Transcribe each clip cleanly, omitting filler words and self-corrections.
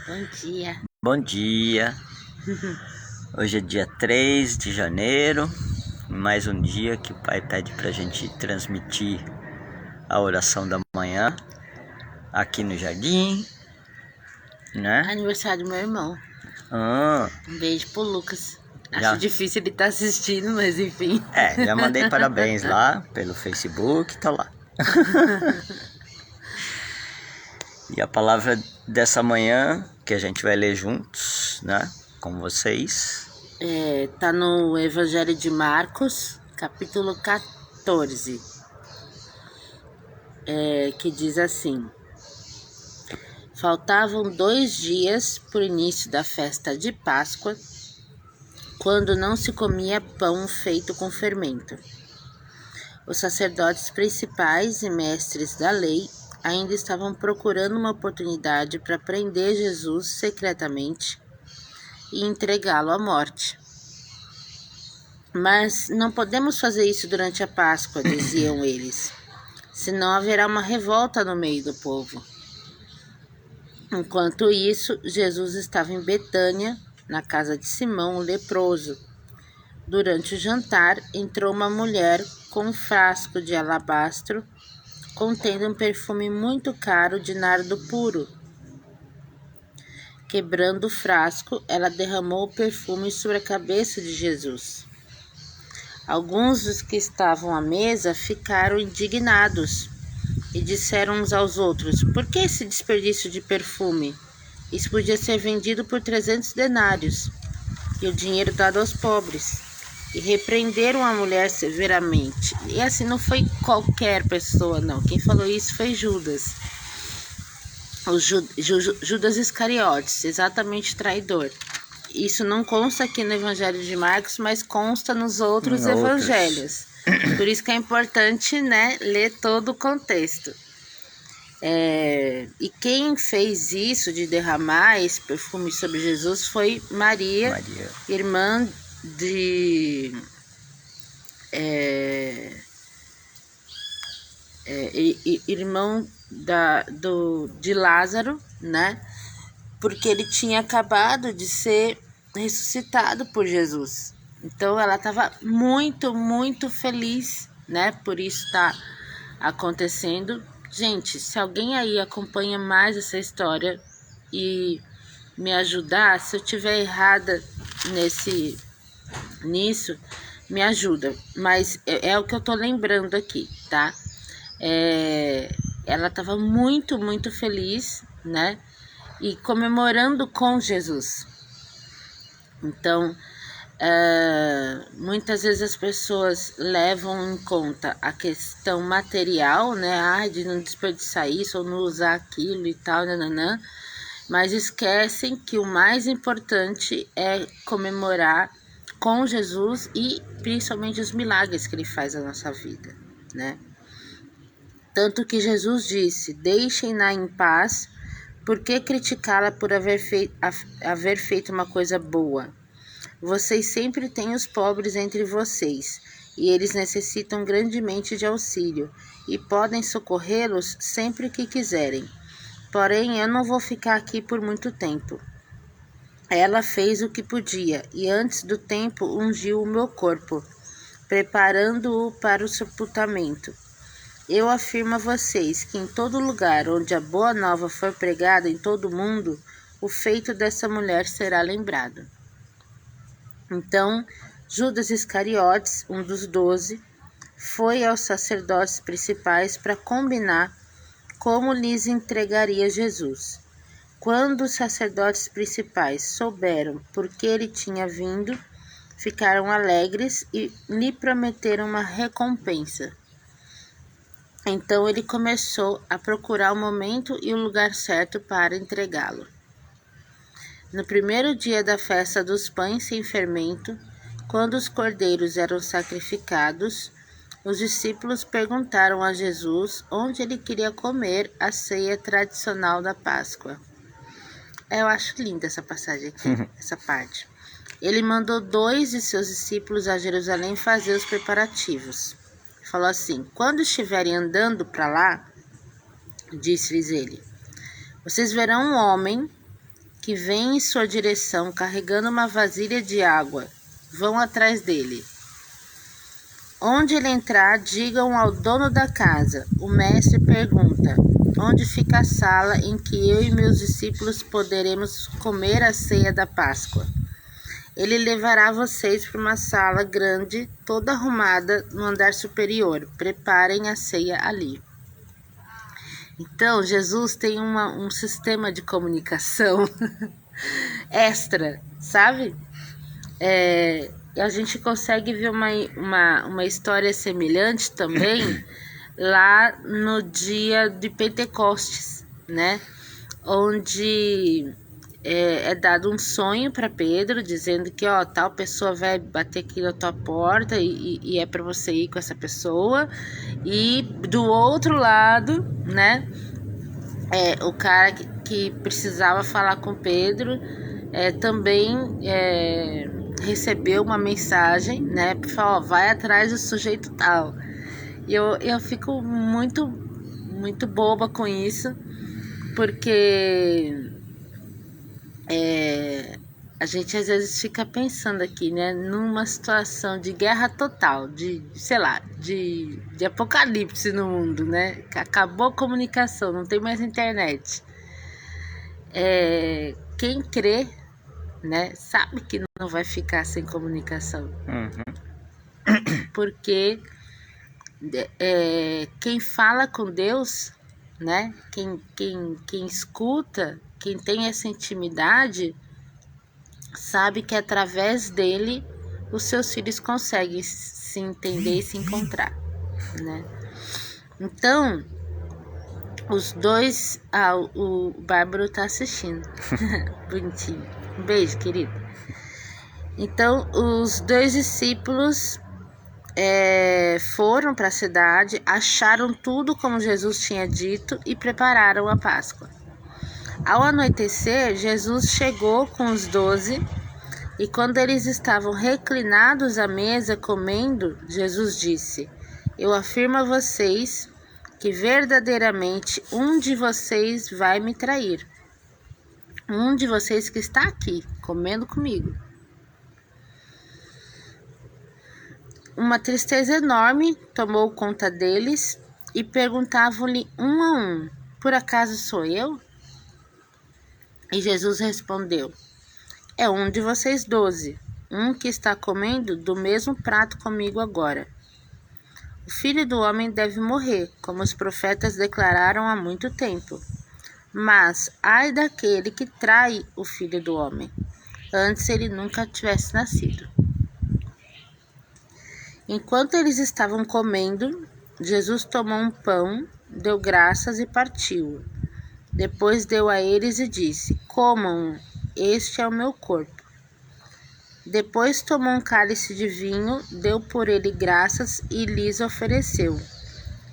Bom dia. Bom dia. Hoje é dia 3 de janeiro, mais um dia que o Pai pede pra gente transmitir a oração da manhã aqui no jardim, né? Aniversário do meu irmão. Ah, Um beijo pro Lucas. Já. Acho difícil ele estar assistindo, mas enfim. já mandei parabéns lá pelo Facebook, tá lá. E a palavra dessa manhã, que a gente vai ler juntos, né? Com vocês. Tá no Evangelho de Marcos, capítulo 14. Que diz assim: Faltavam 2 dias para o início da festa de Páscoa, quando não se comia pão feito com fermento. Os sacerdotes principais e mestres da lei ainda estavam procurando uma oportunidade para prender Jesus secretamente e entregá-lo à morte. Mas não podemos fazer isso durante a Páscoa, diziam eles, senão haverá uma revolta no meio do povo. Enquanto isso, Jesus estava em Betânia, na casa de Simão, o leproso. Durante o jantar, entrou uma mulher com um frasco de alabastro contendo um perfume muito caro de nardo puro. Quebrando o frasco, ela derramou o perfume sobre a cabeça de Jesus. Alguns dos que estavam à mesa ficaram indignados e disseram uns aos outros: por que esse desperdício de perfume? Isso podia ser vendido por 300 denários e o dinheiro dado aos pobres. E repreenderam a mulher severamente. E assim, não foi qualquer pessoa, não. Quem falou isso foi Judas. O Judas Iscariotes, exatamente traidor. Isso não consta aqui no Evangelho de Marcos, mas consta nos outros evangelhos. Por isso que é importante, né, ler todo o contexto. E quem fez isso de derramar esse perfume sobre Jesus foi Maria. Irmã de irmão de Lázaro, né? Porque ele tinha acabado de ser ressuscitado por Jesus. Então ela estava muito, muito feliz, né? Por isso está acontecendo. Gente, se alguém aí acompanha mais essa história e me ajudar, se eu tiver errada nisso, me ajuda. Mas é o que eu tô lembrando aqui, tá? Ela estava muito, muito feliz, né? E comemorando com Jesus. Então, muitas vezes as pessoas levam em conta a questão material, né? De não desperdiçar isso ou não usar aquilo e tal, nananã. Mas esquecem que o mais importante é comemorar com Jesus e principalmente os milagres que ele faz na nossa vida, né? Tanto que Jesus disse: deixem-na em paz, por que criticá-la por haver feito uma coisa boa? Vocês sempre têm os pobres entre vocês, e eles necessitam grandemente de auxílio, e podem socorrê-los sempre que quiserem. Porém, eu não vou ficar aqui por muito tempo. Ela fez o que podia, e antes do tempo ungiu o meu corpo, preparando-o para o sepultamento. Eu afirmo a vocês que em todo lugar onde a boa nova for pregada em todo o mundo, o feito dessa mulher será lembrado. Então, Judas Iscariotes, um dos 12, foi aos sacerdotes principais para combinar como lhes entregaria Jesus. Quando os sacerdotes principais souberam por que ele tinha vindo, ficaram alegres e lhe prometeram uma recompensa. Então ele começou a procurar o momento e o lugar certo para entregá-lo. No primeiro dia da festa dos pães sem fermento, quando os cordeiros eram sacrificados, os discípulos perguntaram a Jesus onde ele queria comer a ceia tradicional da Páscoa. Eu acho linda essa passagem aqui, essa parte. Ele mandou 2 de seus discípulos a Jerusalém fazer os preparativos. Falou assim: quando estiverem andando para lá, disse-lhes ele, vocês verão um homem que vêm em sua direção carregando uma vasilha de água. Vão atrás dele. Onde ele entrar, digam ao dono da casa. O mestre pergunta: onde fica a sala em que eu e meus discípulos poderemos comer a ceia da Páscoa? Ele levará vocês para uma sala grande, toda arrumada, no andar superior. Preparem a ceia ali. Então, Jesus tem um sistema de comunicação extra, sabe? E a gente consegue ver uma história semelhante também lá no dia de Pentecostes, né? Onde é dado um sonho para Pedro, dizendo que tal pessoa vai bater aqui na tua porta e é para você ir com essa pessoa. E do outro lado, né? O cara que precisava falar com Pedro também recebeu uma mensagem, né? Para falar, vai atrás do sujeito tal. E eu fico muito boba com isso, porque a gente às vezes fica pensando aqui, né, numa situação de guerra total, de apocalipse no mundo, né, que acabou a comunicação, não tem mais internet. Quem crê, né, sabe que não vai ficar sem comunicação. Porque quem fala com Deus, né, quem escuta, quem tem essa intimidade, sabe que através dele os seus filhos conseguem se entender e se encontrar, né? Então, os dois... o Bárbaro tá assistindo. Bonitinho. Um beijo, querido. Então, os dois discípulos foram para a cidade, acharam tudo como Jesus tinha dito e prepararam a Páscoa. Ao anoitecer, Jesus chegou com os 12 e quando eles estavam reclinados à mesa comendo, Jesus disse: eu afirmo a vocês que verdadeiramente um de vocês vai me trair. Um de vocês que está aqui, comendo comigo. Uma tristeza enorme tomou conta deles e perguntavam-lhe um a um: por acaso sou eu? E Jesus respondeu: é um de vocês 12, um que está comendo do mesmo prato comigo agora. O Filho do Homem deve morrer, como os profetas declararam há muito tempo. Mas ai daquele que trai o Filho do Homem, antes ele nunca tivesse nascido. Enquanto eles estavam comendo, Jesus tomou um pão, deu graças e partiu-o. Depois deu a eles e disse: comam, este é o meu corpo. Depois tomou um cálice de vinho, deu por ele graças e lhes ofereceu.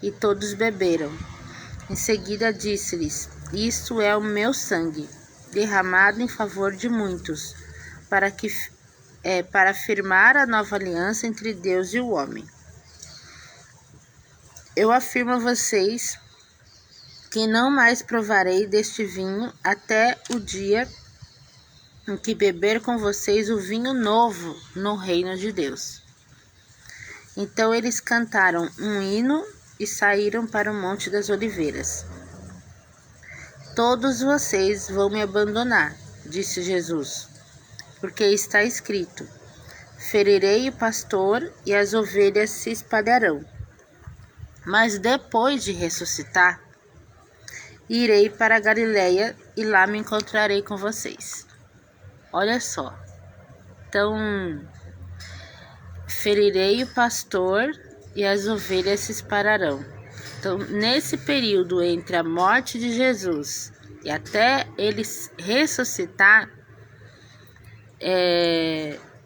E todos beberam. Em seguida disse-lhes: isto é o meu sangue, derramado em favor de muitos, para firmar a nova aliança entre Deus e o homem. Eu afirmo a vocês que não mais provarei deste vinho até o dia em que beber com vocês o vinho novo no reino de Deus. Então eles cantaram um hino e saíram para o Monte das Oliveiras. Todos vocês vão me abandonar, disse Jesus, porque está escrito: ferirei o pastor e as ovelhas se espalharão. Mas depois de ressuscitar, irei para a Galileia e lá me encontrarei com vocês. Olha só. Então, ferirei o pastor e as ovelhas se espalharão. Então, nesse período entre a morte de Jesus e até ele ressuscitar,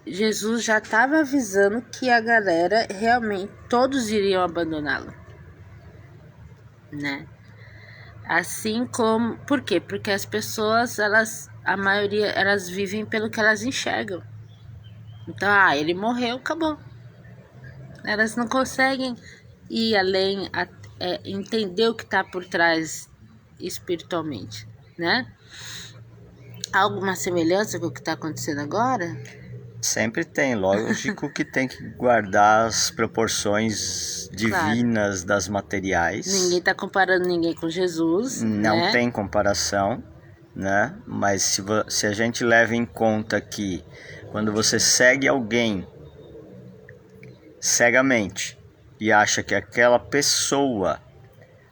Jesus já estava avisando que a galera realmente, todos iriam abandoná-lo, né? Assim como, por quê? Porque as pessoas, a maioria, elas vivem pelo que elas enxergam. Então, ele morreu, acabou. Elas não conseguem ir além, entender o que está por trás espiritualmente, né? Há alguma semelhança com o que está acontecendo agora? Sempre tem, lógico que tem que guardar as proporções divinas das materiais. Ninguém está comparando ninguém com Jesus, Não né? tem comparação, né? Mas se a gente leva em conta que quando você segue alguém cegamente e acha que aquela pessoa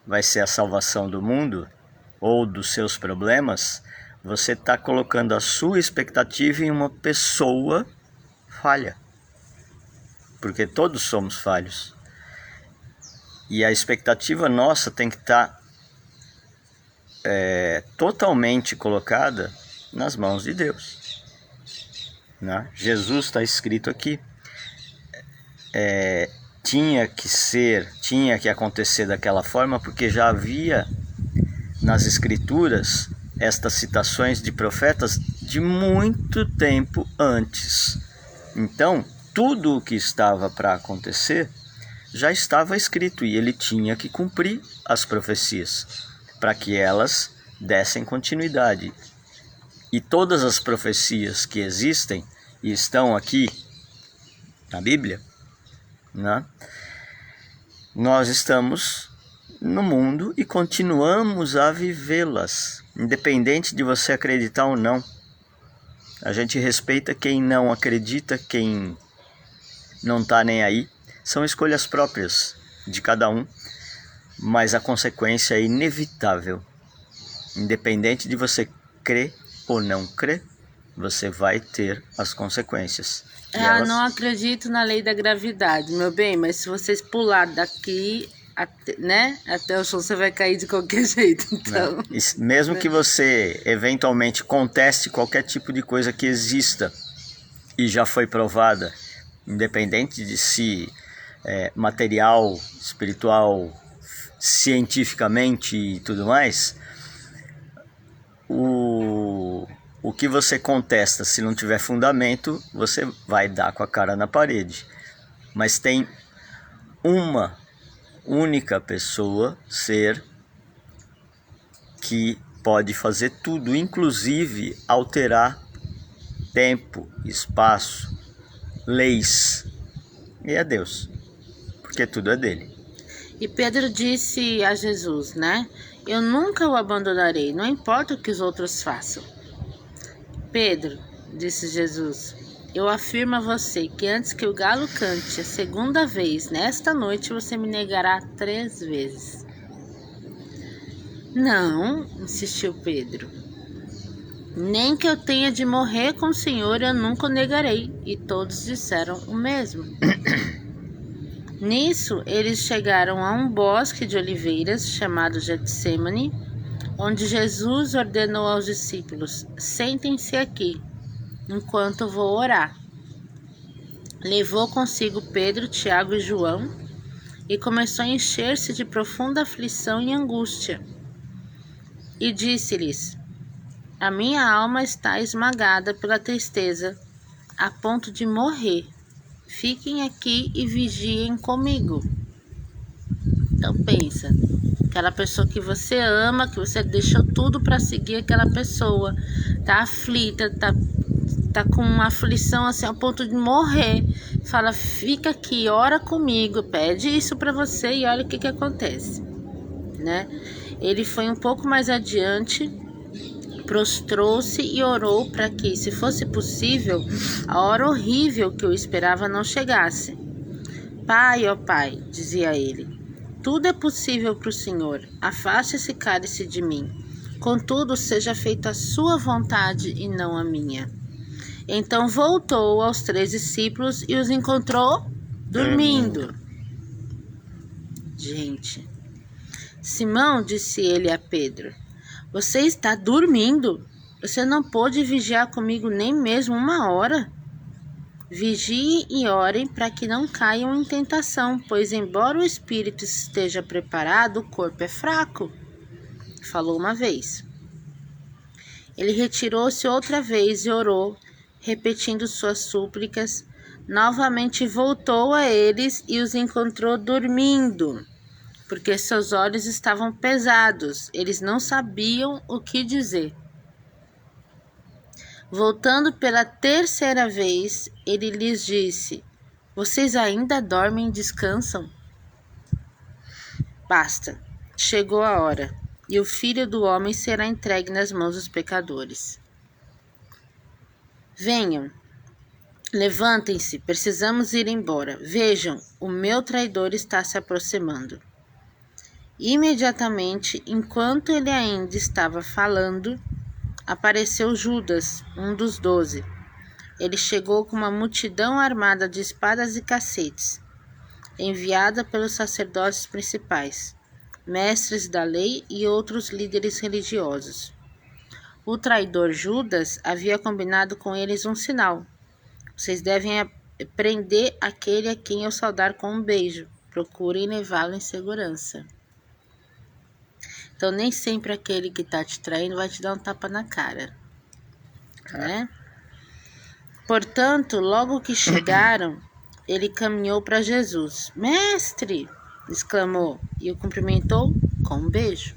vai ser a salvação do mundo ou dos seus problemas, você está colocando a sua expectativa em uma pessoa falha, porque todos somos falhos, e a expectativa nossa tem que estar totalmente colocada nas mãos de Deus, né? Jesus está escrito aqui, tinha que acontecer daquela forma, porque já havia nas escrituras estas citações de profetas de muito tempo antes. Então, tudo o que estava para acontecer já estava escrito e ele tinha que cumprir as profecias para que elas dessem continuidade. E todas as profecias que existem e estão aqui na Bíblia, né? Nós estamos no mundo e continuamos a vivê-las, independente de você acreditar ou não. A gente respeita quem não acredita, quem não está nem aí. São escolhas próprias de cada um, mas a consequência é inevitável. Independente de você crer ou não crer, você vai ter as consequências. Não acredito na lei da gravidade, meu bem, mas se vocês pular daqui até o chão, você vai cair de qualquer jeito. Então, mesmo que você eventualmente conteste qualquer tipo de coisa que exista e já foi provada, independente de se material, espiritual, cientificamente e tudo mais, o que você contesta, se não tiver fundamento, você vai dar com a cara na parede. Mas tem uma única pessoa, ser, que pode fazer tudo, inclusive alterar tempo, espaço, leis, e é Deus, porque tudo é dele. E Pedro disse a Jesus, né? Eu nunca o abandonarei, não importa o que os outros façam. Pedro, disse Jesus, eu afirmo a você que antes que o galo cante a segunda vez, nesta noite você me negará 3 vezes. Não, insistiu Pedro. Nem que eu tenha de morrer com o Senhor, eu nunca o negarei. E todos disseram o mesmo. Nisso, eles chegaram a um bosque de oliveiras chamado Getsêmani, onde Jesus ordenou aos discípulos: sentem-se aqui, enquanto vou orar. Levou consigo Pedro, Tiago e João e começou a encher-se de profunda aflição e angústia. E disse-lhes: a minha alma está esmagada pela tristeza, a ponto de morrer. Fiquem aqui e vigiem comigo. Então pensa, aquela pessoa que você ama, que você deixou tudo para seguir aquela pessoa, tá aflita, tá com uma aflição assim ao ponto de morrer. Fala, fica aqui, ora comigo, pede isso para você e olha o que acontece, né? Ele foi um pouco mais adiante, prostrou-se e orou para que, se fosse possível, a hora horrível que o esperava não chegasse. Pai, ó Pai, dizia ele, tudo é possível para o Senhor, afaste esse cálice de mim. Contudo, seja feita a sua vontade e não a minha. Então voltou aos 3 discípulos e os encontrou dormindo. Gente, Simão, disse ele a Pedro, você está dormindo? Você não pôde vigiar comigo nem mesmo 1 hora? Vigiem e orem para que não caiam em tentação, pois embora o espírito esteja preparado, o corpo é fraco. Falou uma vez. Ele retirou-se outra vez e orou, repetindo suas súplicas. Novamente voltou a eles e os encontrou dormindo, porque seus olhos estavam pesados, eles não sabiam o que dizer. Voltando pela terceira vez, ele lhes disse: Vocês ainda dormem e descansam? Basta, chegou a hora, e o Filho do Homem será entregue nas mãos dos pecadores. Venham, levantem-se, precisamos ir embora. Vejam, o meu traidor está se aproximando. Imediatamente, enquanto ele ainda estava falando, apareceu Judas, um dos 12. Ele chegou com uma multidão armada de espadas e cacetes, enviada pelos sacerdotes principais, mestres da lei e outros líderes religiosos. O traidor Judas havia combinado com eles um sinal. Vocês devem prender aquele a quem eu saudar com um beijo. Procurem levá-lo em segurança. Então, nem sempre aquele que está te traindo vai te dar um tapa na cara, né? Portanto, logo que chegaram, ele caminhou para Jesus. Mestre! Exclamou e o cumprimentou com um beijo.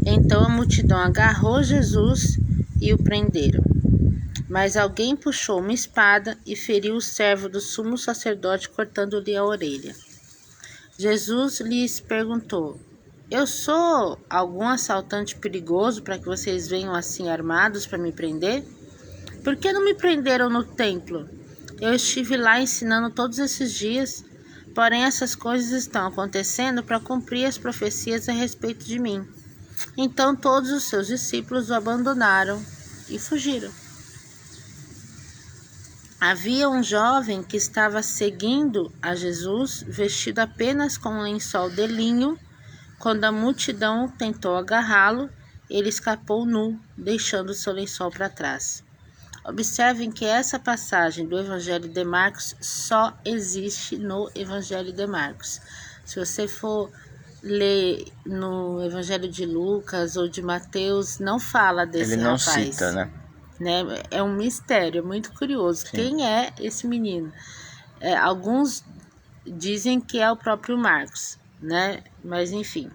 Então a multidão agarrou Jesus e o prenderam. Mas alguém puxou uma espada e feriu o servo do sumo sacerdote, cortando-lhe a orelha. Jesus lhes perguntou: Eu sou algum assaltante perigoso para que vocês venham assim armados para me prender? Por que não me prenderam no templo? Eu estive lá ensinando todos esses dias, porém essas coisas estão acontecendo para cumprir as profecias a respeito de mim. Então todos os seus discípulos o abandonaram e fugiram. Havia um jovem que estava seguindo a Jesus, vestido apenas com um lençol de linho. Quando a multidão tentou agarrá-lo, ele escapou nu, deixando seu lençol para trás. Observem que essa passagem do Evangelho de Marcos só existe no Evangelho de Marcos. Se você for ler no Evangelho de Lucas ou de Mateus, não fala desse Ele não rapaz. cita, né? É um mistério, é muito curioso. Sim. Quem é esse menino? Alguns dizem que é o próprio Marcos, né? Mas enfim,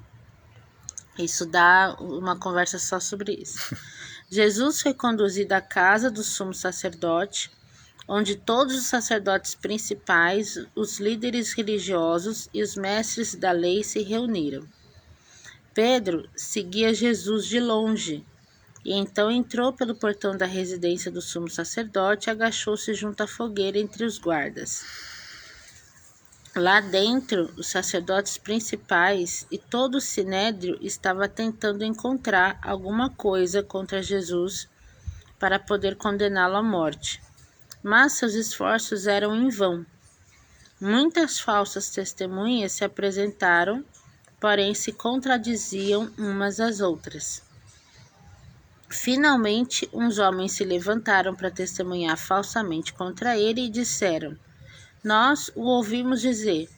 isso dá uma conversa só sobre isso. Jesus foi conduzido à casa do sumo sacerdote, onde todos os sacerdotes principais, os líderes religiosos e os mestres da lei se reuniram. Pedro seguia Jesus de longe, e então entrou pelo portão da residência do sumo sacerdote e agachou-se junto à fogueira entre os guardas. Lá dentro, os sacerdotes principais e todo o sinédrio estava tentando encontrar alguma coisa contra Jesus para poder condená-lo à morte. Mas seus esforços eram em vão. Muitas falsas testemunhas se apresentaram, porém se contradiziam umas às outras. Finalmente, uns homens se levantaram para testemunhar falsamente contra ele e disseram: Nós o ouvimos dizer: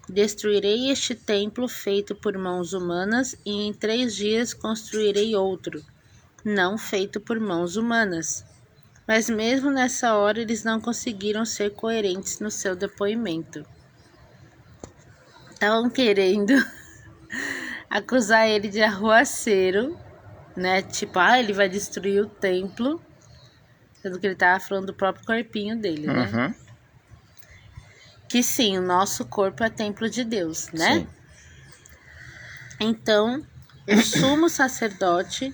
Destruirei este templo feito por mãos humanas e em 3 dias construirei outro, não feito por mãos humanas. Mas mesmo nessa hora eles não conseguiram ser coerentes no seu depoimento. Estavam querendo acusar ele de arruaceiro, né? Tipo, ele vai destruir o templo, sendo que ele estava falando do próprio corpinho dele, né? Uhum. Que sim, o nosso corpo é templo de Deus, né? Sim. Então, o sumo sacerdote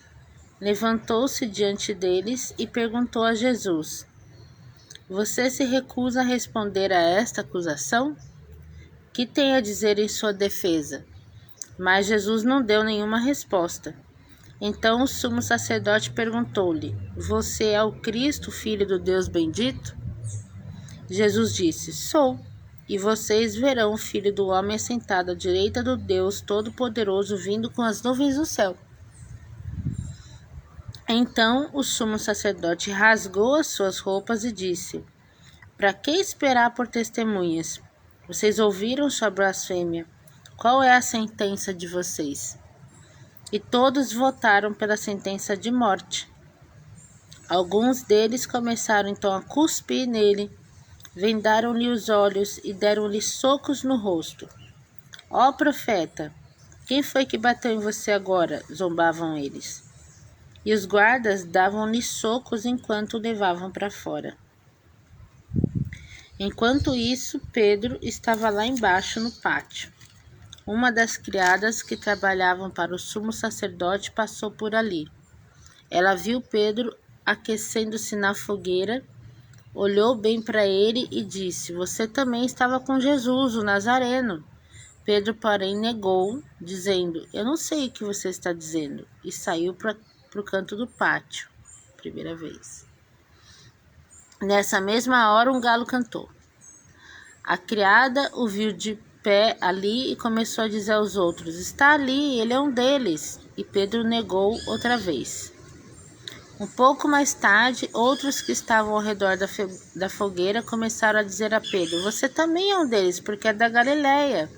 levantou-se diante deles e perguntou a Jesus: Você se recusa a responder a esta acusação? Que tem a dizer em sua defesa? Mas Jesus não deu nenhuma resposta. Então o sumo sacerdote perguntou-lhe: Você é o Cristo, filho do Deus bendito? Jesus disse: Sou. E vocês verão o Filho do Homem assentado à direita do Deus Todo-Poderoso, vindo com as nuvens do céu. Então o sumo sacerdote rasgou as suas roupas e disse: Para que esperar por testemunhas? Vocês ouviram sua blasfêmia. Qual é a sentença de vocês? E todos votaram pela sentença de morte. Alguns deles começaram então a cuspir nele, vendaram-lhe os olhos e deram-lhe socos no rosto. Ó profeta, quem foi que bateu em você agora? Zombavam eles. e os guardas davam-lhe socos enquanto o levavam para fora. Enquanto isso, Pedro estava lá embaixo no pátio. Uma das criadas que trabalhavam para o sumo sacerdote passou por ali. Ela viu Pedro aquecendo-se na fogueira, olhou bem para ele e disse: Você também estava com Jesus, o Nazareno. Pedro, porém, negou, dizendo: Eu não sei o que você está dizendo, e saiu para o canto do pátio, primeira vez. Nessa mesma hora, um galo cantou. A criada o viu de pé ali e começou a dizer aos outros: Está ali, ele é um deles. E Pedro negou outra vez. Um pouco mais tarde, outros que estavam ao redor da fogueira começaram a dizer a Pedro: Você também é um deles, porque é da Galileia.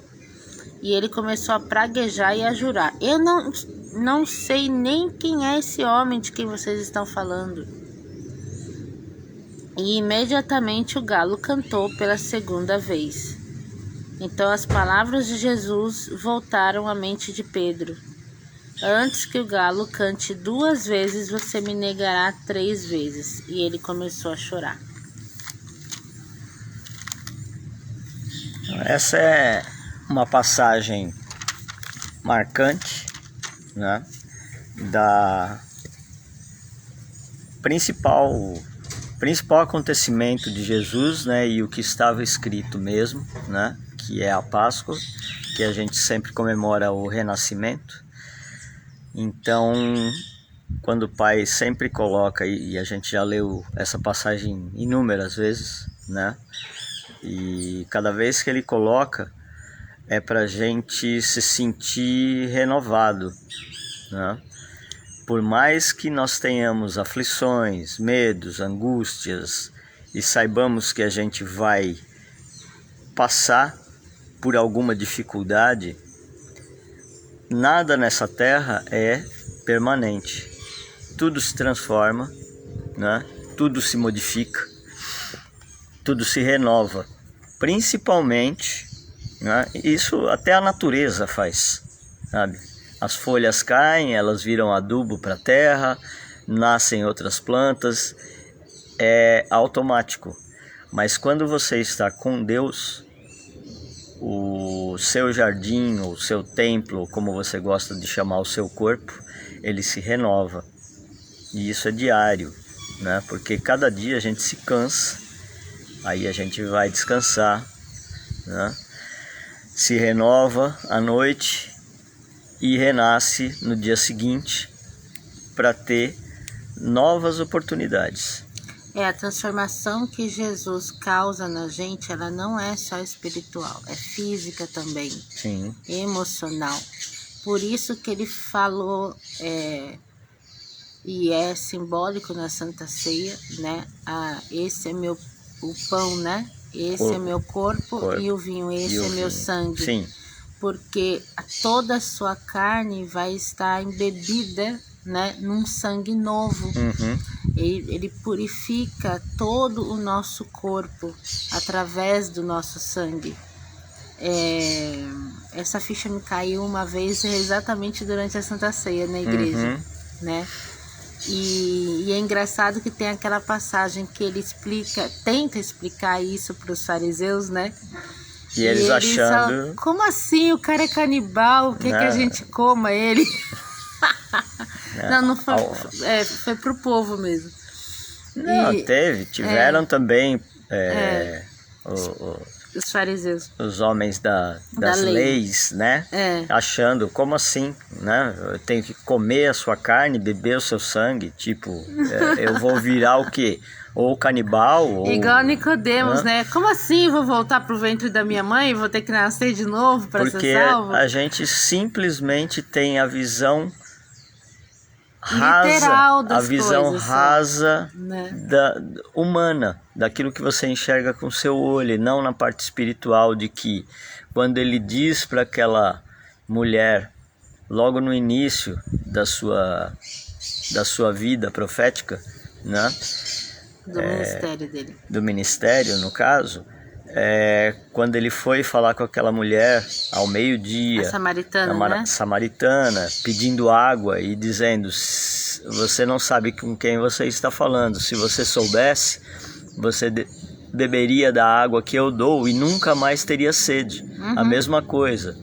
E ele começou a praguejar e a jurar: Eu não sei nem quem é esse homem de quem vocês estão falando. E imediatamente o galo cantou pela segunda vez. Então as palavras de Jesus voltaram à mente de Pedro: Antes que o galo cante 2 vezes, você me negará 3 vezes. E ele começou a chorar. Essa é uma passagem marcante, né, da principal acontecimento de Jesus, né, e o que estava escrito mesmo, né, que é a Páscoa, que a gente sempre comemora o renascimento. Então, quando o Pai sempre coloca, e a gente já leu essa passagem inúmeras vezes, né, e cada vez que ele coloca é para a gente se sentir renovado, né? Por mais que nós tenhamos aflições, medos, angústias e saibamos que a gente vai passar por alguma dificuldade, nada nessa terra é permanente. Tudo se transforma, né? Tudo se modifica, tudo se renova, principalmente, né? Isso até a natureza faz, sabe? As folhas caem, elas viram adubo para a terra, nascem outras plantas, é automático. Mas quando você está com Deus, o seu jardim, o seu templo, como você gosta de chamar o seu corpo, ele se renova. E isso é diário, né? Porque cada dia a gente se cansa, aí a gente vai descansar, né? Se renova à noite e renasce no dia seguinte para ter novas oportunidades. A transformação que Jesus causa na gente, ela não é só espiritual, é física também. Sim. Emocional. Por isso que ele falou, e é simbólico na Santa Ceia, né? Esse é o pão, né? Esse é meu corpo e o vinho, esse é meu sangue. Sim. Porque toda a sua carne vai estar embebida, né, num sangue novo. Uhum. Ele purifica todo o nosso corpo através do nosso sangue. Essa ficha me caiu uma vez exatamente durante a Santa Ceia na igreja, né? E é engraçado que tem aquela passagem que ele tenta explicar isso para os fariseus, né? E eles achando... Como assim? O cara é canibal, que a gente coma ele? Não foi, foi pro povo mesmo. Não, tiveram também os fariseus, os homens das leis, né? Achando, como assim, né? Eu tenho que comer a sua carne, beber o seu sangue, tipo, eu vou virar o quê? Ou canibal, ou... Igual Nicodemos, né? Como assim vou voltar pro ventre da minha mãe e vou ter que nascer de novo para ser salvo? Porque a gente simplesmente tem a visão literal das a visão coisas, rasa, né? Humana, daquilo que você enxerga com seu olho, e não na parte espiritual, de que quando ele diz para aquela mulher, logo no início da sua vida profética, né? Ministério dele. Do ministério, no caso, quando ele foi falar com aquela mulher ao meio-dia, a samaritana, né? Samaritana, pedindo água e dizendo: você não sabe com quem você está falando. Se você soubesse, você beberia da água que eu dou e nunca mais teria sede. A mesma coisa,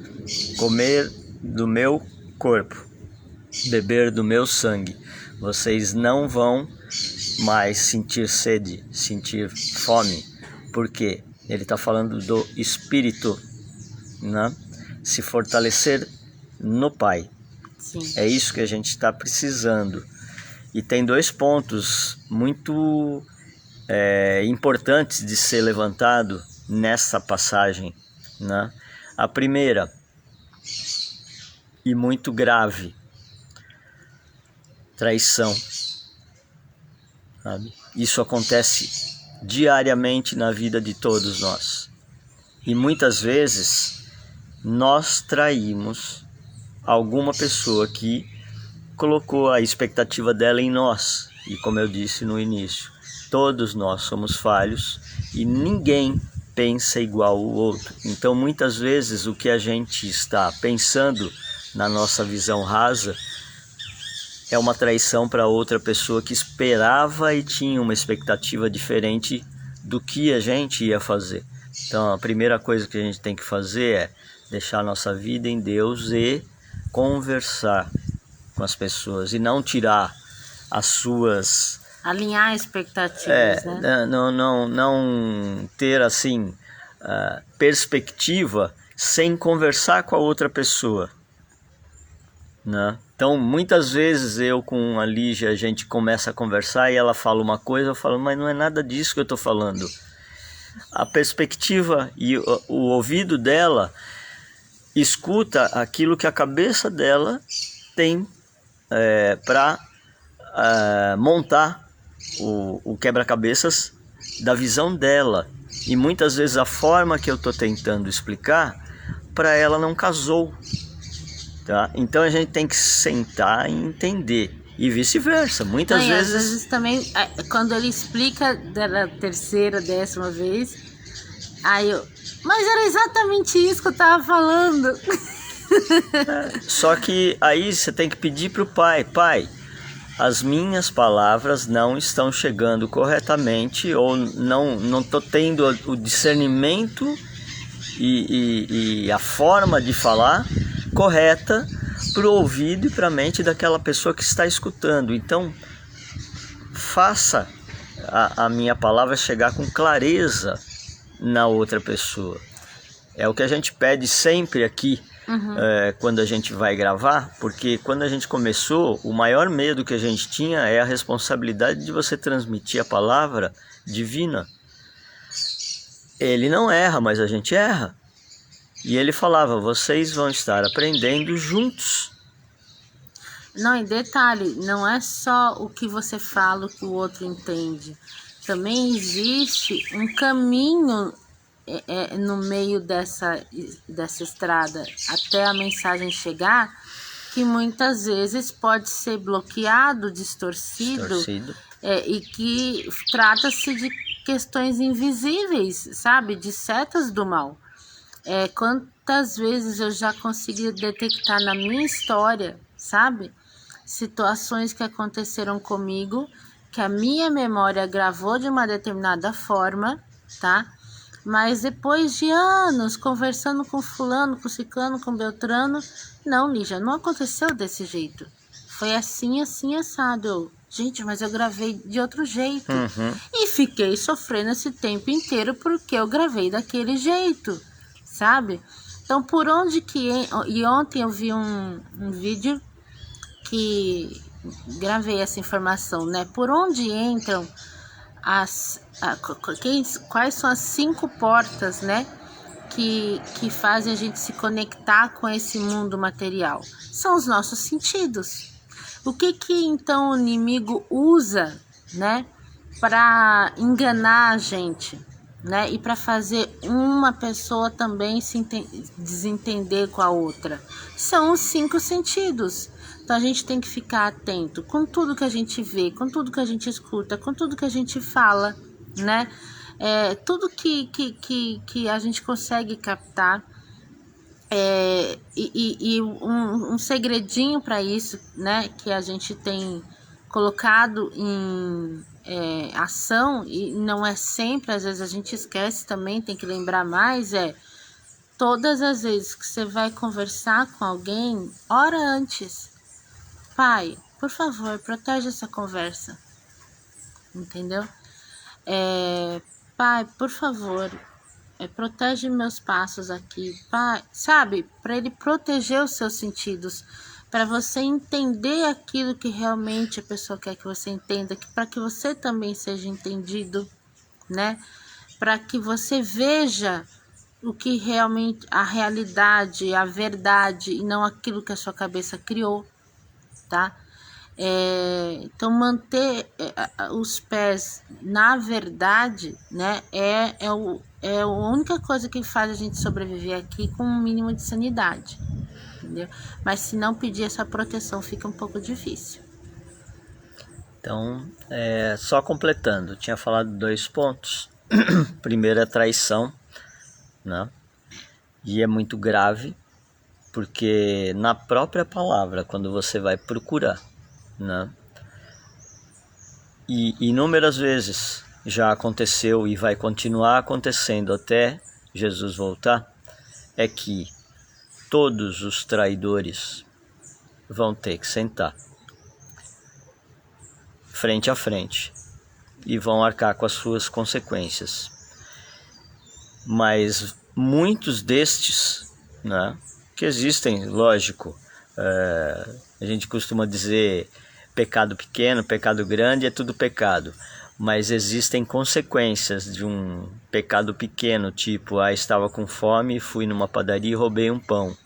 comer do meu corpo, beber do meu sangue, vocês não vão mais sentir sede, sentir fome. Por quê? Ele está falando do Espírito, né? Se fortalecer no Pai. Sim. É isso que a gente está precisando. E tem 2 pontos muito importantes de ser levantado nessa passagem, né? A primeira, e muito grave, traição, sabe? Isso acontece diariamente na vida de todos nós. E muitas vezes nós traímos alguma pessoa que colocou a expectativa dela em nós. E como eu disse no início, todos nós somos falhos e ninguém pensa igual o outro. Então muitas vezes o que a gente está pensando na nossa visão rasa é uma traição para outra pessoa que esperava e tinha uma expectativa diferente do que a gente ia fazer. Então a primeira coisa que a gente tem que fazer é deixar a nossa vida em Deus e conversar com as pessoas e não tirar as suas... Alinhar expectativas, né? Não ter assim perspectiva sem conversar com a outra pessoa, né? Então muitas vezes eu com a Lígia, a gente começa a conversar e ela fala uma coisa, eu falo, mas não é nada disso que eu estou falando. A perspectiva e o ouvido dela escuta aquilo que a cabeça dela tem para montar o quebra-cabeças da visão dela. E muitas vezes a forma que eu estou tentando explicar para ela não casou, tá? Então a gente tem que sentar e entender. E vice-versa, muitas vezes... Às vezes também, quando ele explica da terceira, 10ª vez, aí eu... Mas era exatamente isso que eu tava falando. Só que aí você tem que pedir pro pai, as minhas palavras não estão chegando corretamente, ou não estou tendo o discernimento e a forma de falar correta para o ouvido e para a mente daquela pessoa que está escutando. Então, faça a minha palavra chegar com clareza na outra pessoa. É o que a gente pede sempre aqui, quando a gente vai gravar, porque quando a gente começou, o maior medo que a gente tinha é a responsabilidade de você transmitir a palavra divina. Ele não erra, mas a gente erra. E ele falava, vocês vão estar aprendendo juntos. Não, e detalhe, não é só o que você fala, o que o outro entende. Também existe um caminho no meio dessa estrada até a mensagem chegar, que muitas vezes pode ser bloqueado, distorcido. E que trata-se de questões invisíveis, sabe? De setas do mal. Quantas vezes eu já consegui detectar na minha história, sabe? Situações que aconteceram comigo, que a minha memória gravou de uma determinada forma, tá? Mas depois de anos conversando com fulano, com ciclano, com beltrano, não, Lígia, não aconteceu desse jeito. Foi assim, assim, assado. Gente, mas eu gravei de outro jeito. E fiquei sofrendo esse tempo inteiro porque eu gravei daquele jeito, sabe? Então, por onde que... E ontem eu vi um vídeo que gravei essa informação, né? Por onde entram quais são as 5 portas, né? Que fazem a gente se conectar com esse mundo material? São os nossos sentidos. O que então o inimigo usa, né? Para enganar a gente, né? E para fazer uma pessoa também se desentender com a outra. São os 5 sentidos. Então a gente tem que ficar atento com tudo que a gente vê, com tudo que a gente escuta, com tudo que a gente fala, né? Tudo que a gente consegue captar. Um segredinho para isso, né? Que a gente tem colocado em ação, e não é sempre, às vezes a gente esquece também, tem que lembrar mais, todas as vezes que você vai conversar com alguém, ora antes. Pai, por favor, protege essa conversa. Entendeu? Pai, por favor, protege meus passos aqui. Pai, sabe? Para ele proteger os seus sentidos. Para você entender aquilo que realmente a pessoa quer que você entenda. Para que você também seja entendido, né? Para que você veja o que realmente, a realidade, a verdade, e não aquilo que a sua cabeça criou, tá? Então, manter os pés na verdade, né, é a única coisa que faz a gente sobreviver aqui com um mínimo de sanidade, entendeu? Mas se não pedir essa proteção, fica um pouco difícil. Então, só completando, tinha falado 2 pontos. Primeiro é traição, né? E é muito grave, porque na própria palavra, quando você vai procurar, né? E inúmeras vezes já aconteceu e vai continuar acontecendo até Jesus voltar, é que todos os traidores vão ter que sentar frente a frente e vão arcar com as suas consequências. Mas muitos destes, né, que existem, lógico, a gente costuma dizer pecado pequeno, pecado grande, é tudo pecado. Mas existem consequências de um pecado pequeno, tipo, estava com fome, fui numa padaria e roubei um pão.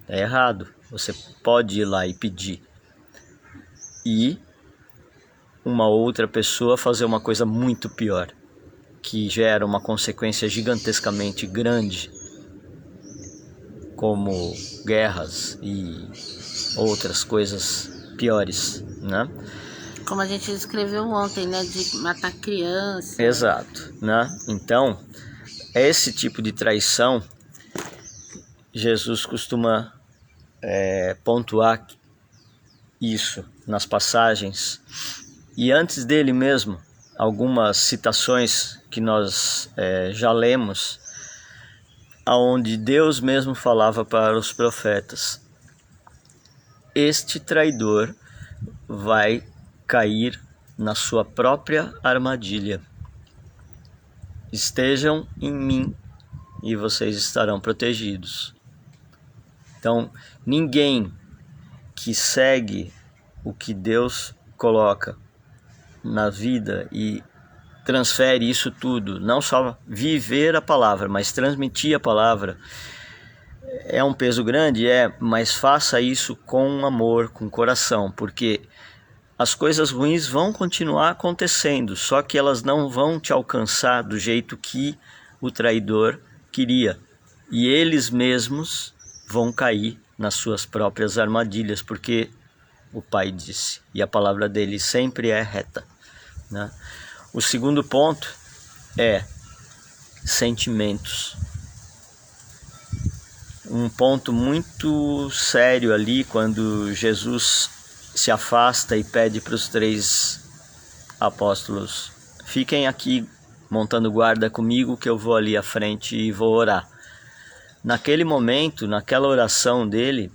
É errado, você pode ir lá e pedir. E uma outra pessoa fazer uma coisa muito pior, que gera uma consequência gigantescamente grande, como guerras e outras coisas piores, né? Como a gente descreveu ontem, né, de matar criança. Exato, né? Então, esse tipo de traição, Jesus costuma pontuar isso nas passagens. E antes dele mesmo, algumas citações que nós já lemos, aonde Deus mesmo falava para os profetas: este traidor vai cair na sua própria armadilha. Estejam em mim e vocês estarão protegidos. Então, ninguém que segue o que Deus coloca na vida e transfere isso tudo, não só viver a palavra, mas transmitir a palavra, é um peso grande, mas faça isso com amor, com coração, porque as coisas ruins vão continuar acontecendo, só que elas não vão te alcançar do jeito que o traidor queria. E eles mesmos vão cair nas suas próprias armadilhas, porque o Pai disse, e a palavra dele sempre é reta, né? O segundo ponto é sentimentos. Um ponto muito sério ali, quando Jesus se afasta e pede para os 3 apóstolos: fiquem aqui montando guarda comigo, que eu vou ali à frente e vou orar. Naquele momento, naquela oração dele,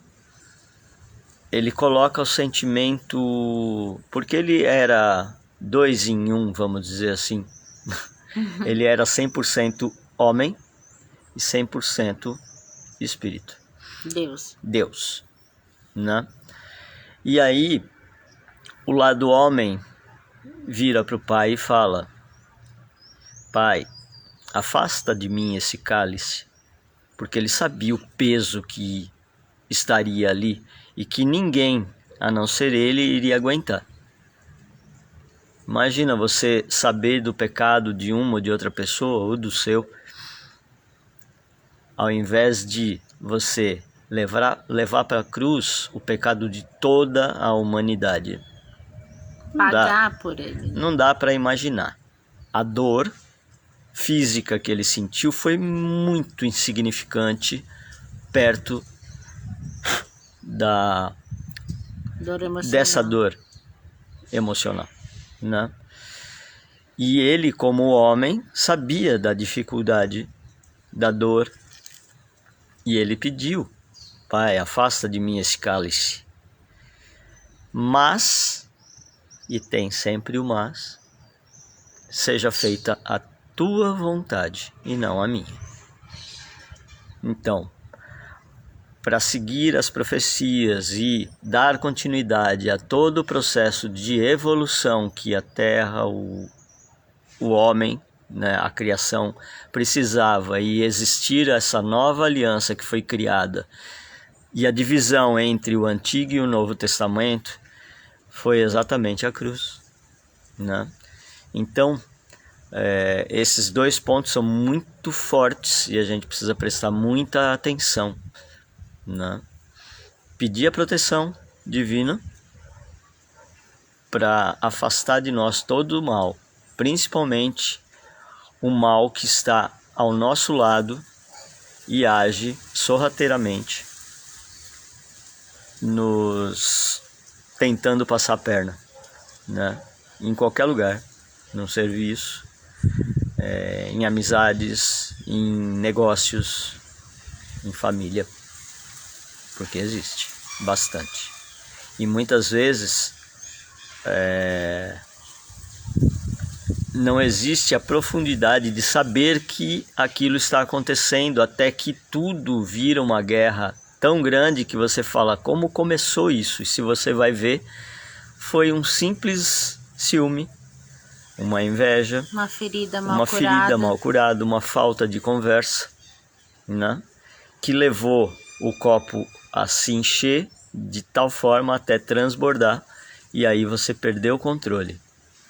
ele coloca o sentimento, porque ele era 2 em 1, vamos dizer assim. Ele era 100% homem e 100% espírito. Deus, né? E aí, o lado homem vira para o pai e fala: Pai, afasta de mim esse cálice, porque ele sabia o peso que estaria ali e que ninguém, a não ser ele, iria aguentar. Imagina você saber do pecado de uma ou de outra pessoa, ou do seu, ao invés de você levar para a cruz o pecado de toda a humanidade. Pagar por ele. Não dá para imaginar. A dor física que ele sentiu foi muito insignificante perto dor emocional. dessa dor emocional, né? E ele, como homem, sabia da dificuldade, da dor, e ele pediu: Pai, afasta de mim esse cálice. Mas, e tem sempre o mas, seja feita a tua vontade e não a minha. Então, para seguir as profecias e dar continuidade a todo o processo de evolução que a Terra, o homem, né, a criação precisava, e existir essa nova aliança que foi criada, e a divisão entre o Antigo e o Novo Testamento, foi exatamente a cruz, né? Então, esses dois pontos são muito fortes e a gente precisa prestar muita atenção, né? Pedir a proteção divina para afastar de nós todo o mal, principalmente o mal que está ao nosso lado e age sorrateiramente, nos tentando passar a perna, né? Em qualquer lugar, no serviço, em amizades, em negócios, em família, porque existe bastante. E muitas vezes não existe a profundidade de saber que aquilo está acontecendo, até que tudo vira uma guerra tão grande que você fala: como começou isso? E se você vai ver, foi um simples ciúme, uma inveja, Uma ferida mal curada, uma falta de conversa, né? Que levou o copo a se encher de tal forma até transbordar, e aí você perdeu o controle,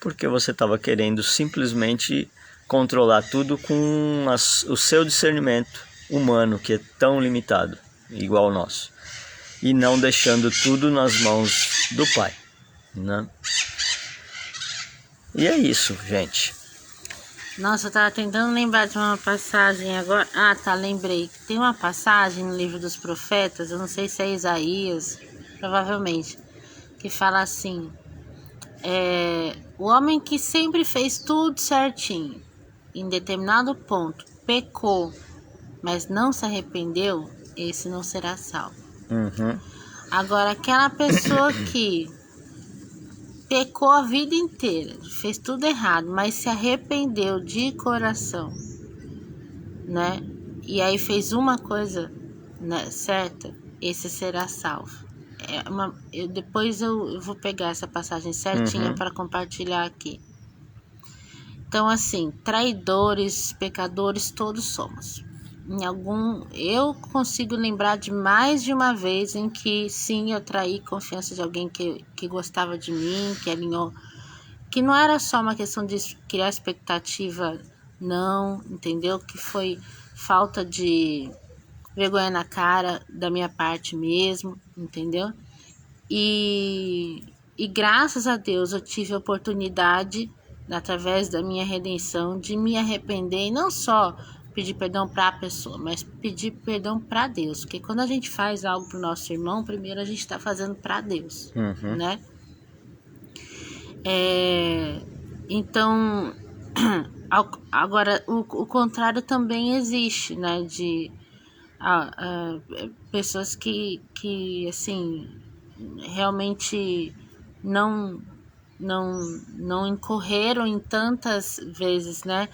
porque você estava querendo simplesmente controlar tudo com o seu discernimento humano, que é tão limitado, igual ao nosso, e não deixando tudo nas mãos do Pai, né? E é isso, gente. Nossa, eu tava tentando lembrar de uma passagem agora. Ah, tá, lembrei. Tem uma passagem no livro dos profetas, eu não sei se é Isaías, provavelmente, que fala assim: o homem que sempre fez tudo certinho, em determinado ponto, pecou, mas não se arrependeu, esse não será salvo. Agora, aquela pessoa que pecou a vida inteira, fez tudo errado, mas se arrependeu de coração, né? E aí fez uma coisa, né, certa, esse será salvo. Depois eu vou pegar essa passagem certinha para compartilhar aqui. Então, assim, traidores, pecadores, todos somos. Eu consigo lembrar de mais de uma vez em que sim, eu traí confiança de alguém que gostava de mim, que alinhou, que não era só uma questão de criar expectativa, não, entendeu? Que foi falta de vergonha na cara da minha parte mesmo, entendeu? E graças a Deus eu tive a oportunidade, através da minha redenção, de me arrepender, e não só pedir perdão para a pessoa, mas pedir perdão para Deus, porque quando a gente faz algo para o nosso irmão, primeiro a gente está fazendo para Deus, né? Então, agora o contrário também existe, né? De pessoas que assim, realmente não incorreram em tantas vezes, né?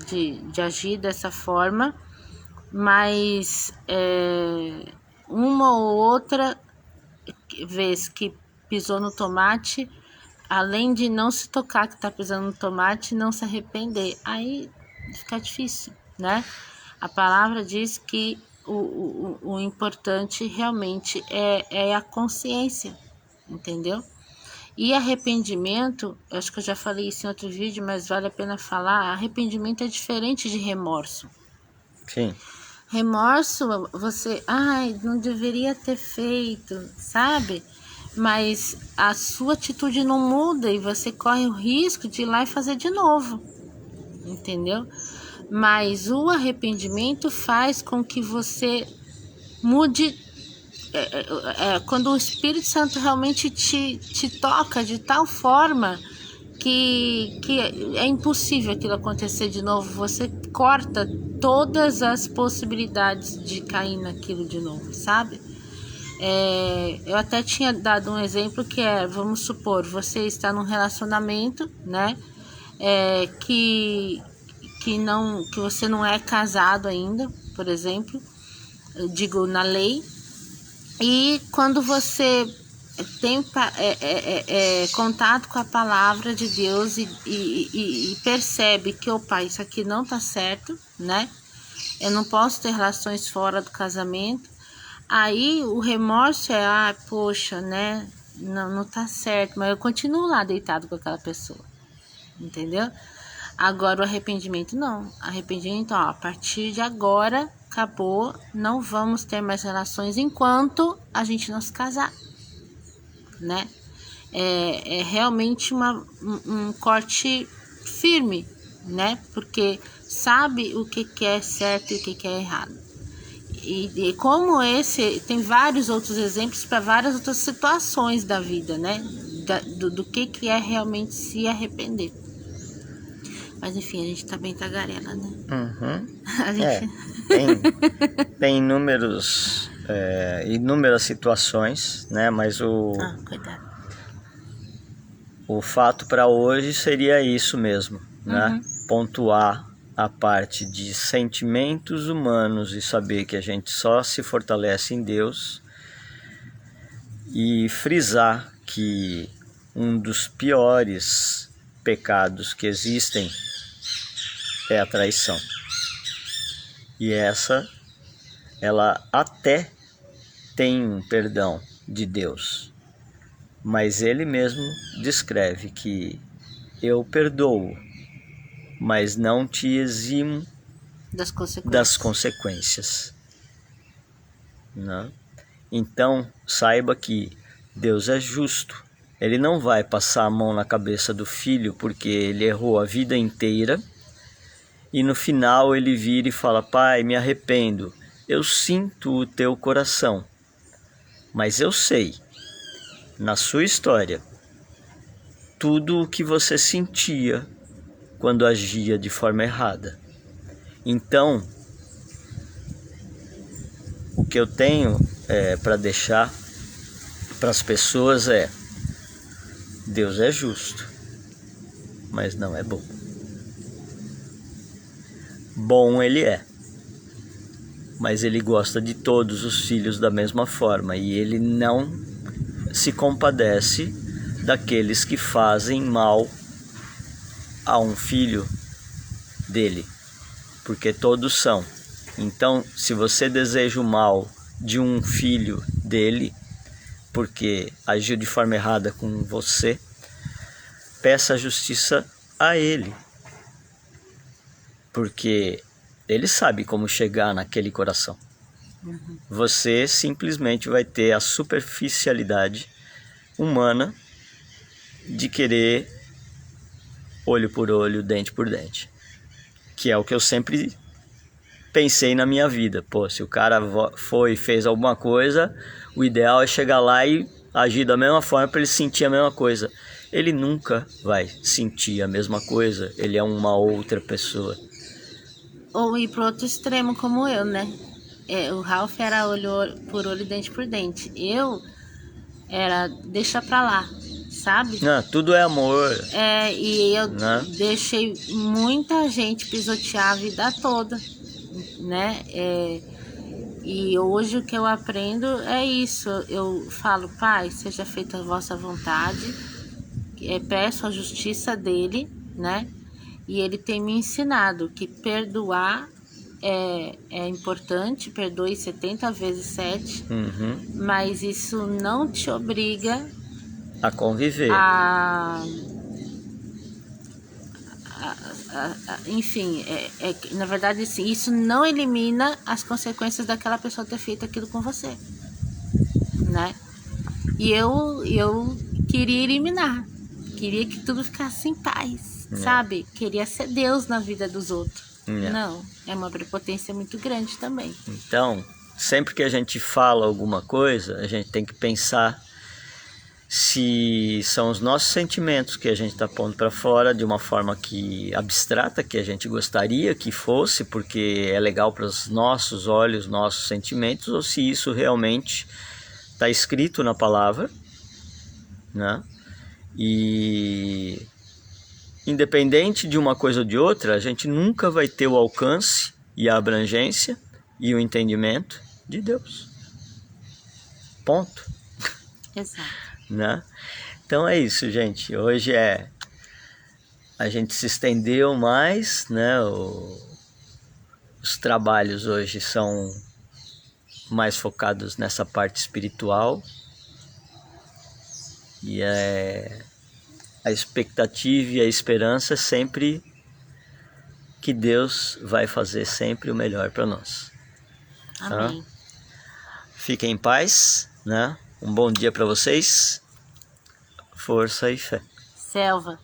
De agir dessa forma, mas uma ou outra vez que pisou no tomate, além de não se tocar que tá pisando no tomate, não se arrepender, aí fica difícil, né? A palavra diz que o importante realmente é a consciência, entendeu? E arrependimento, acho que eu já falei isso em outro vídeo, mas vale a pena falar, arrependimento é diferente de remorso. Sim. Remorso, você, não deveria ter feito, sabe? Mas a sua atitude não muda e você corre o risco de ir lá e fazer de novo, entendeu? Mas o arrependimento faz com que você mude quando o Espírito Santo realmente te toca de tal forma que é impossível aquilo acontecer de novo, você corta todas as possibilidades de cair naquilo de novo, sabe? Eu até tinha dado um exemplo que vamos supor, você está num relacionamento, né? Que você não é casado ainda, por exemplo, eu digo na lei, e quando você tem contato com a palavra de Deus e percebe que, opa, isso aqui não tá certo, né? Eu não posso ter relações fora do casamento. Aí o remorso poxa, né? Não tá certo, mas eu continuo lá deitado com aquela pessoa, entendeu? Agora o arrependimento não. Arrependimento, a partir de agora, acabou, não vamos ter mais relações enquanto a gente não se casar, né? É realmente um corte firme, né? Porque sabe o que é certo e o que é errado. E como esse, tem vários outros exemplos para várias outras situações da vida, né? Do que é realmente se arrepender. Mas enfim, a gente tá bem tagarela, né? Uhum. A gente... Tem inúmeras situações, né? Mas cuidado. O fato para hoje seria isso mesmo, né? Uhum. Pontuar a parte de sentimentos humanos e saber que a gente só se fortalece em Deus, e frisar que um dos piores pecados que existem é a traição. E ela até tem um perdão de Deus, mas ele mesmo descreve que eu perdoo, mas não te eximo das consequências. Né? Então, saiba que Deus é justo. Ele não vai passar a mão na cabeça do filho porque ele errou a vida inteira e no final ele vira e fala: pai, me arrependo, eu sinto o teu coração, mas eu sei, na sua história, tudo o que você sentia quando agia de forma errada. Então, o que eu tenho para deixar para as pessoas Deus é justo, mas não é bom. Bom ele é, mas ele gosta de todos os filhos da mesma forma, e ele não se compadece daqueles que fazem mal a um filho dele, porque todos são. Então, se você deseja o mal de um filho dele, porque agiu de forma errada com você, peça justiça a ele, porque ele sabe como chegar naquele coração. Você simplesmente vai ter a superficialidade humana de querer olho por olho, dente por dente, que é o que eu sempre pensei na minha vida. Se o cara fez alguma coisa, o ideal é chegar lá e agir da mesma forma para ele sentir a mesma coisa. Ele nunca vai sentir a mesma coisa, ele é uma outra pessoa. Ou ir pro outro extremo como eu, né? O Ralph era olho por olho, dente por dente. Eu era deixa pra lá, sabe? Não, tudo é amor. E eu deixei muita gente pisotear a vida toda, né? E hoje o que eu aprendo é isso. Eu falo: pai, seja feita a vossa vontade. Peço a justiça dele, né? E ele tem me ensinado que perdoar é importante, perdoe 70 vezes 7, mas isso não te obriga a conviver. Enfim, na verdade, assim, isso não elimina as consequências daquela pessoa ter feito aquilo com você, né? E eu queria eliminar, queria que tudo ficasse em paz, sabe? Queria ser Deus na vida dos outros. Não, é uma prepotência muito grande também. Então, sempre que a gente fala alguma coisa, a gente tem que pensar se são os nossos sentimentos que a gente está pondo para fora de uma forma que abstrata, que a gente gostaria que fosse, porque é legal para os nossos olhos, nossos sentimentos, ou se isso realmente está escrito na palavra, né? E independente de uma coisa ou de outra, a gente nunca vai ter o alcance e a abrangência e o entendimento de Deus. Ponto. Exato. Né? Então é isso, gente. Hoje a gente se estendeu mais, né? Os trabalhos hoje são mais focados nessa parte espiritual e a expectativa e a esperança é sempre que Deus vai fazer sempre o melhor para nós. Amém. Tá? Fiquem em paz, né? Um bom dia para vocês. Força e fé. Selva.